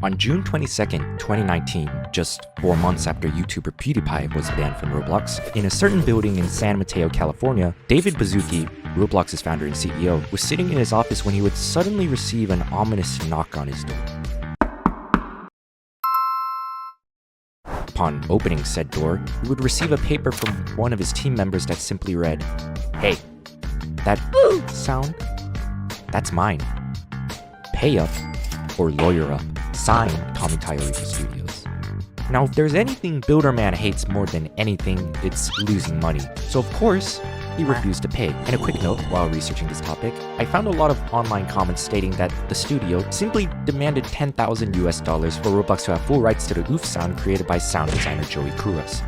On June 22nd, 2019, just 4 months after YouTuber PewDiePie was banned from Roblox, in a certain building in San Mateo, California, David Baszucki, Roblox's founder and CEO, was sitting in his office when he would suddenly receive an ominous knock on his door. Upon opening said door, he would receive a paper from one of his team members that simply read, "Hey, that sound, that's mine. Pay up or lawyer up. Signed, Tommy Tallarico Studios." Now, if there's anything Builderman hates more than anything, it's losing money. So of course, he refused to pay. And a quick note, while researching this topic, I found a lot of online comments stating that the studio simply demanded $10,000 for Roblox to have full rights to the oof sound created by sound designer Joey Kuras.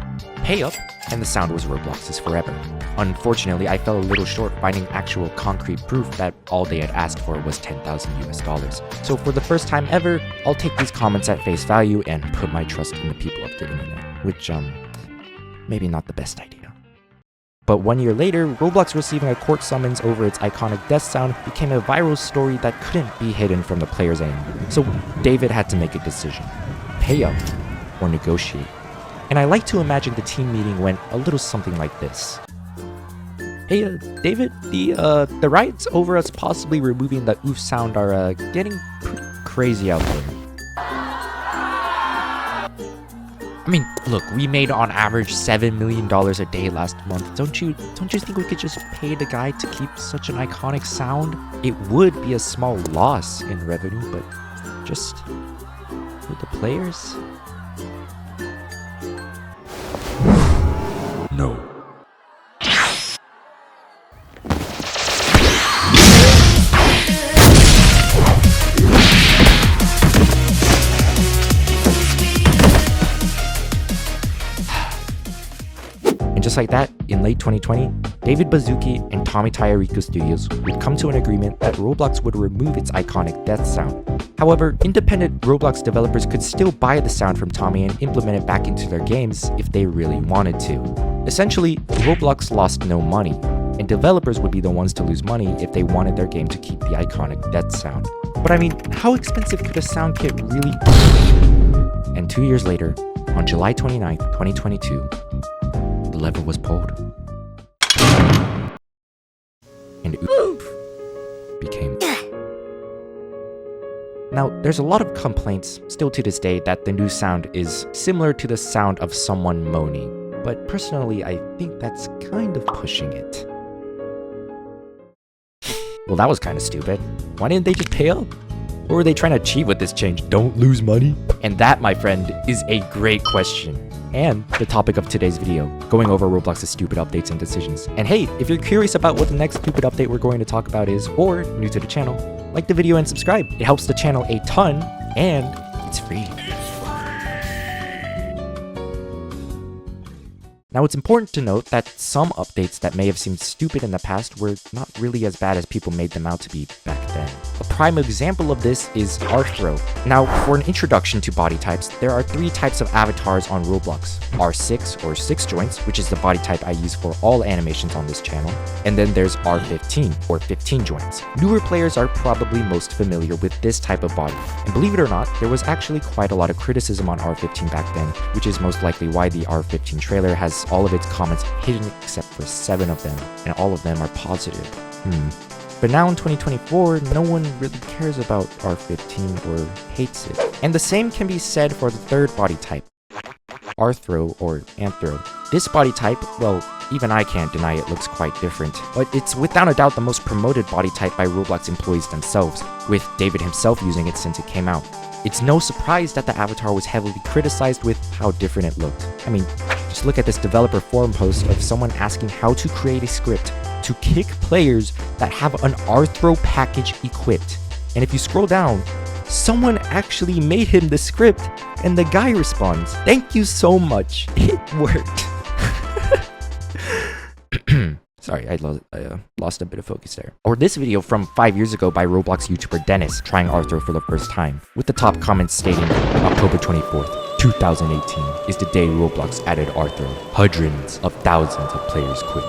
Pay up, and the sound was Roblox's forever. Unfortunately, I fell a little short finding actual concrete proof that all they had asked for was $10,000. So for the first time ever, I'll take these comments at face value and put my trust in the people of the internet, which, maybe not the best idea. But 1 year later, Roblox receiving a court summons over its iconic death sound became a viral story that couldn't be hidden from the players anymore. So David had to make a decision: pay up or negotiate. And I like to imagine the team meeting went a little something like this. "Hey, David, the riots over us possibly removing the oof sound are getting pretty crazy out there. I mean, look, we made on average $7 million a day last month. Don't you think we could just pay the guy to keep such an iconic sound? It would be a small loss in revenue, but just for the players?" No. And just like that, in late 2020, David Baszucki and Tommy Tallarico Studios would come to an agreement that Roblox would remove its iconic death sound. However, independent Roblox developers could still buy the sound from Tommy and implement it back into their games if they really wanted to. Essentially, Roblox lost no money, and developers would be the ones to lose money if they wanted their game to keep the iconic death sound. But I mean, how expensive could a sound kit really be? And 2 years later, on July 29th, 2022, the lever was pulled. And oof became. Now, there's a lot of complaints still to this day that the new sound is similar to the sound of someone moaning, but personally, I think that's kind of pushing it. Well, that was kind of stupid. Why didn't they just pay up? What were they trying to achieve with this change? Don't lose money? And that, my friend, is a great question. And the topic of today's video, going over Roblox's stupid updates and decisions. And hey, if you're curious about what the next stupid update we're going to talk about is, or new to the channel, like the video and subscribe. It helps the channel a ton, and it's free. Now, it's important to note that some updates that may have seemed stupid in the past were not really as bad as people made them out to be back then. A prime example of this is Arro. Now, for an introduction to body types, there are 3 types of avatars on Roblox. R6 or 6 joints, which is the body type I use for all animations on this channel. And then there's R15 or 15 joints. Newer players are probably most familiar with this type of body. And believe it or not, there was actually quite a lot of criticism on R15 back then, which is most likely why the R15 trailer has all of its comments hidden except for 7 of them, and all of them are positive. But now in 2024, no one really cares about R15 or hates it. And the same can be said for the third body type, Arthro or Anthro. This body type, well, even I can't deny it looks quite different, but it's without a doubt the most promoted body type by Roblox employees themselves, with David himself using it since it came out. It's no surprise that the avatar was heavily criticized with how different it looked. I mean, just look at this developer forum post of someone asking how to create a script to kick players that have an Arthro package equipped. And if you scroll down, someone actually made him the script, and the guy responds, "Thank you so much, it worked." Sorry, I lost a bit of focus there. Or this video from 5 years ago by Roblox YouTuber Dennis trying Arthro for the first time, with the top comments stating, "October 24th, 2018 is the day Roblox added Arthro. Hundreds of thousands of players quit.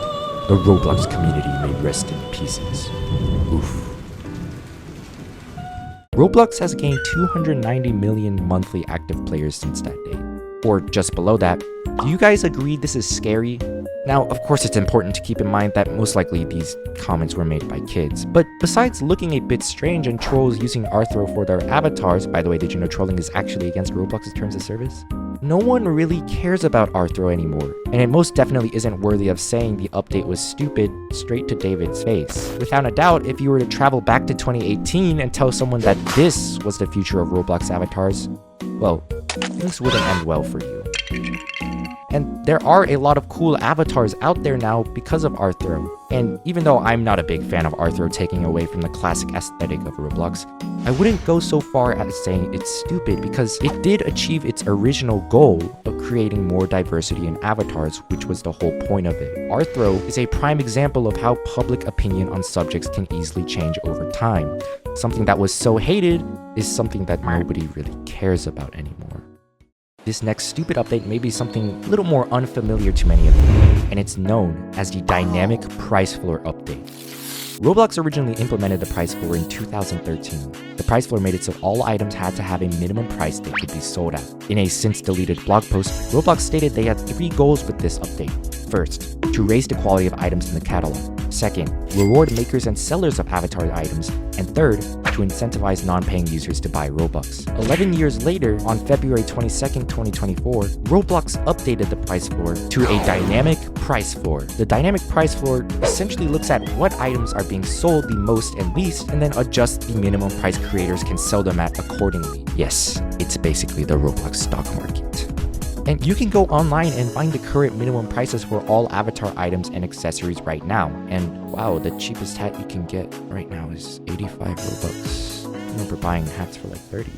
The Roblox community may rest in pieces." Oof. Roblox has gained 290 million monthly active players since that day. Or just below that. Do you guys agree this is scary? Now, of course, it's important to keep in mind that most likely these comments were made by kids. But besides looking a bit strange and trolls using Arro for their avatars, by the way, did you know trolling is actually against Roblox's terms of service? No one really cares about Arro anymore, and it most definitely isn't worthy of saying the update was stupid straight to David's face. Without a doubt, if you were to travel back to 2018 and tell someone that this was the future of Roblox avatars, well, things wouldn't end well for you. And there are a lot of cool avatars out there now because of Arro. And even though I'm not a big fan of Arro taking away from the classic aesthetic of Roblox, I wouldn't go so far as saying it's stupid because it did achieve its original goal of creating more diversity in avatars, which was the whole point of it. Arro is a prime example of how public opinion on subjects can easily change over time. Something that was so hated is something that nobody really cares about anymore. This next stupid update may be something a little more unfamiliar to many of you, and it's known as the Dynamic Price Floor Update. Roblox originally implemented the price floor in 2013. The price floor made it so all items had to have a minimum price they could be sold at. In a since-deleted blog post, Roblox stated they had 3 goals with this update. First, to raise the quality of items in the catalog. Second, reward makers and sellers of avatar items. And third, to incentivize non-paying users to buy Robux. 11 years later, on February 22nd, 2024, Roblox updated the price floor to a dynamic price floor. The dynamic price floor essentially looks at what items are being sold the most and least, and then adjusts the minimum price creators can sell them at accordingly. Yes, it's basically the Roblox stock market. And you can go online and find the current minimum prices for all avatar items and accessories right now. And wow, the cheapest hat you can get right now is 85 Robux. I remember buying hats for like 30.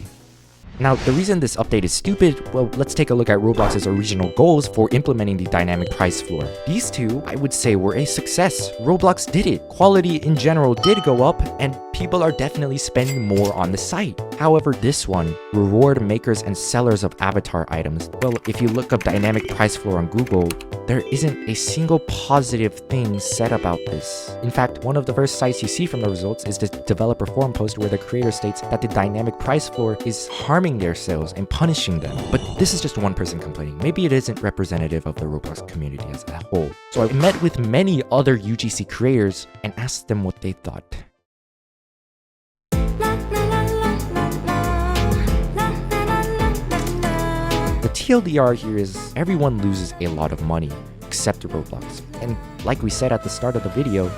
Now, the reason this update is stupid, well, let's take a look at Roblox's original goals for implementing the dynamic price floor. These two, I would say, were a success. Roblox did it. Quality in general did go up, and people are definitely spending more on the site. However, this one, reward makers and sellers of avatar items, well, if you look up dynamic price floor on Google, there isn't a single positive thing said about this. In fact, one of the first sites you see from the results is the developer forum post where the creator states that the dynamic price floor is harming their sales and punishing them. But this is just one person complaining. Maybe it isn't representative of the Roblox community as a whole. So I met with many other UGC creators and asked them what they thought. The TLDR here is everyone loses a lot of money, except Roblox. And like we said at the start of the video,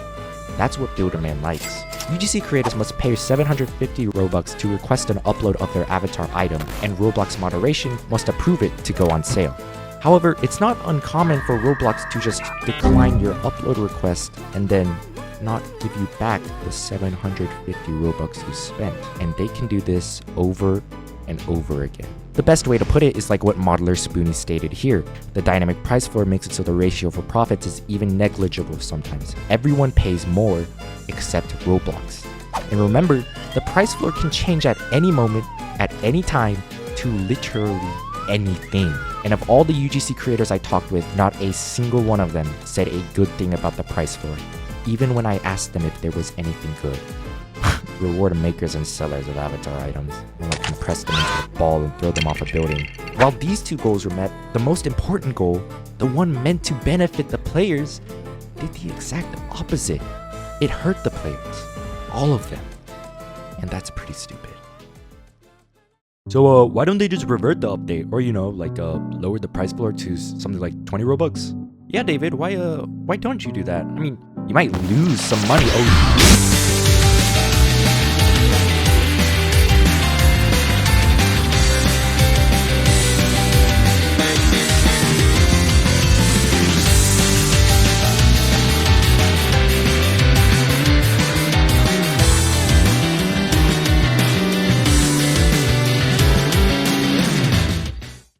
that's what Builderman likes. UGC creators must pay 750 Robux to request an upload of their avatar item, and Roblox moderation must approve it to go on sale. However, it's not uncommon for Roblox to just decline your upload request and then not give you back the 750 Robux you spent. And they can do this over and over again. The best way to put it is like what modeler Spoony stated here. The dynamic price floor makes it so the ratio for profits is even negligible sometimes. Everyone pays more except Roblox. And remember, the price floor can change at any moment, at any time, to literally anything. And of all the UGC creators I talked with, not a single one of them said a good thing about the price floor, even when I asked them if there was anything good. Reward makers and sellers of avatar items, and like compress them into a ball and throw them off a building. While these two goals were met, the most important goal, the one meant to benefit the players, did the exact opposite. It hurt the players, all of them, and that's pretty stupid. So why don't they just revert the update, or lower the price floor to something like 20 Robux? Yeah, David, why don't you do that? I mean, you might lose some money. Oh.